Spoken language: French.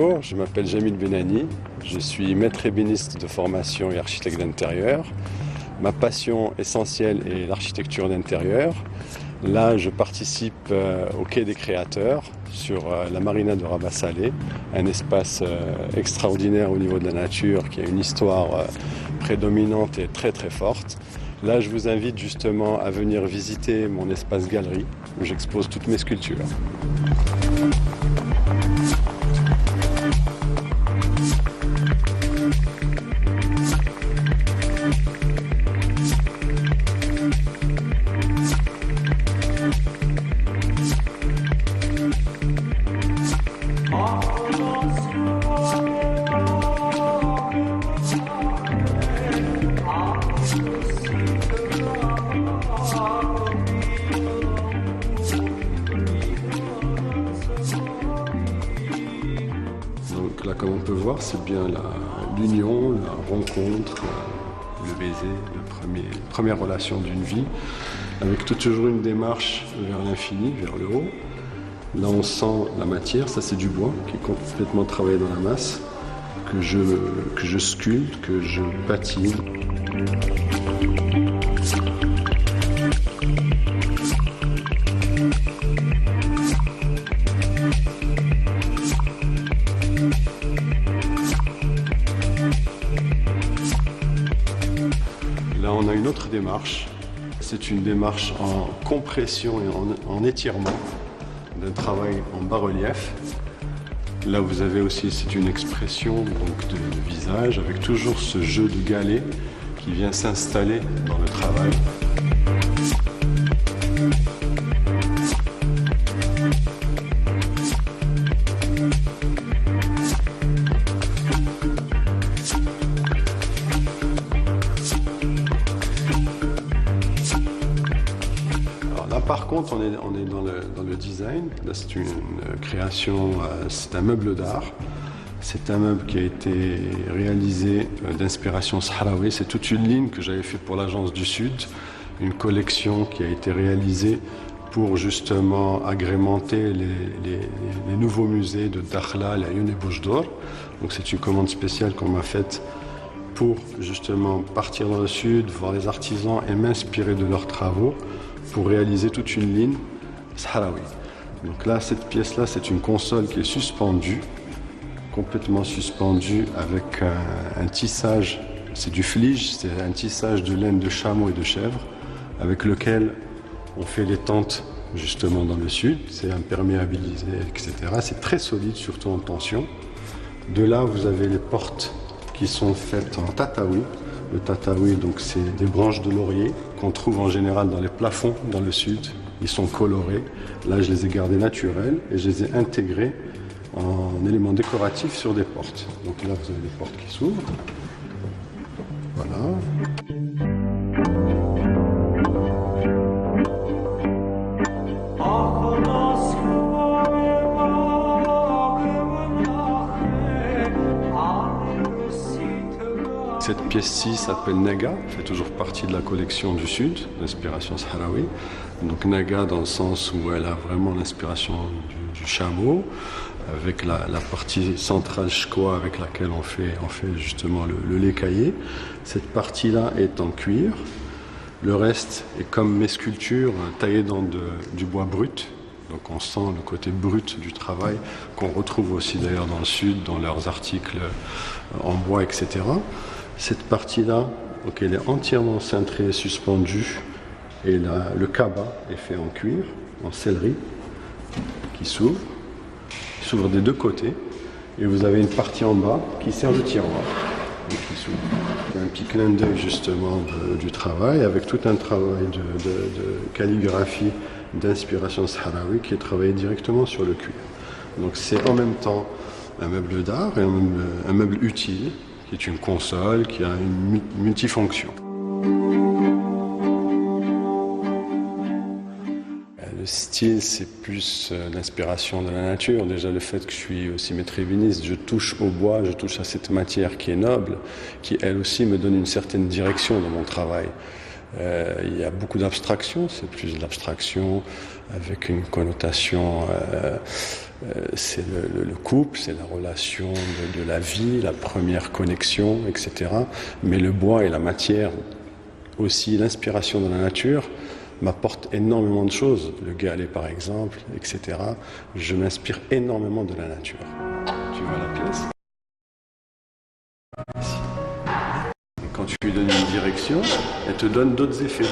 Bonjour, je m'appelle Jamil Benani, je suis maître ébéniste de formation et architecte d'intérieur. Ma passion essentielle est l'architecture d'intérieur. Là, je participe au Quai des Créateurs sur la marina de Rabat Salé, un espace extraordinaire au niveau de la nature qui a une histoire prédominante et très très forte. Là, je vous invite justement à venir visiter mon espace galerie où j'expose toutes mes sculptures. Donc là, comme on peut voir, c'est bien l'union, la rencontre, le baiser, la première relation d'une vie, avec toujours une démarche vers l'infini, vers le haut. Là, on sent la matière, ça c'est du bois qui est complètement travaillé dans la masse, que je sculpte, que je patine. Là, on a une autre démarche. C'est une démarche en compression et en étirement d'un travail en bas-relief. Là, vous avez aussi, c'est une expression donc, de visage avec toujours ce jeu de galets qui vient s'installer dans le travail. Là, par contre, on est dans le design. Là, c'est une création, c'est un meuble d'art. C'est un meuble qui a été réalisé d'inspiration sahraoui. C'est toute une ligne que j'avais fait pour l'Agence du Sud, une collection qui a été réalisée pour justement agrémenter les nouveaux musées de Dakhla, Laayoune et Bouche d'Or. Donc, c'est une commande spéciale qu'on m'a faite pour justement partir dans le Sud, voir les artisans et m'inspirer de leurs travaux pour réaliser toute une ligne sahraoui. Donc là, cette pièce-là, c'est une console qui est suspendue, complètement suspendue avec un tissage, c'est du flige, c'est un tissage de laine de chameau et de chèvre avec lequel on fait les tentes justement dans le Sud, c'est imperméabilisé, etc. C'est très solide, surtout en tension. De là, vous avez les portes qui sont faites en tataoui. Le tataoui, donc c'est des branches de laurier qu'on trouve en général dans les plafonds dans le Sud. Ils sont colorés. Là, je les ai gardés naturels et je les ai intégrés en éléments décoratifs sur des portes. Donc là, vous avez des portes qui s'ouvrent. Voilà. Cette pièce-ci s'appelle Naga, fait toujours partie de la collection du Sud, d'inspiration sahraoui. Donc Naga dans le sens où elle a vraiment l'inspiration du chameau, avec la partie centrale shkwa avec laquelle on fait justement le lait caillé. Cette partie-là est en cuir. Le reste est comme mes sculptures, taillées dans du bois brut. Donc on sent le côté brut du travail qu'on retrouve aussi d'ailleurs dans le Sud, dans leurs articles en bois, etc. Cette partie-là, donc elle est entièrement cintrée et suspendue. Et le kaba est fait en cuir, en sellerie, qui s'ouvre des deux côtés. Et vous avez une partie en bas qui sert de tiroir, et qui s'ouvre. Il y a un petit clin d'œil justement du travail, avec tout un travail de calligraphie, d'inspiration sahraoui qui est travaillé directement sur le cuir. Donc c'est en même temps un meuble d'art et un meuble utile, qui est une console qui a une multifonction. Le style, c'est plus l'inspiration de la nature. Déjà, le fait que je suis aussi maître ébéniste, je touche au bois, je touche à cette matière qui est noble, qui elle aussi me donne une certaine direction dans mon travail. Il y a beaucoup d'abstraction, c'est plus de l'abstraction avec une connotation c'est le couple, c'est la relation de la vie, la première connexion, etc. Mais le bois et la matière, aussi l'inspiration de la nature, m'apportent énormément de choses. Le galet par exemple, etc. Je m'inspire énormément de la nature. Tu vois la pièce ? Quand tu lui donnes une direction, elle te donne d'autres effets.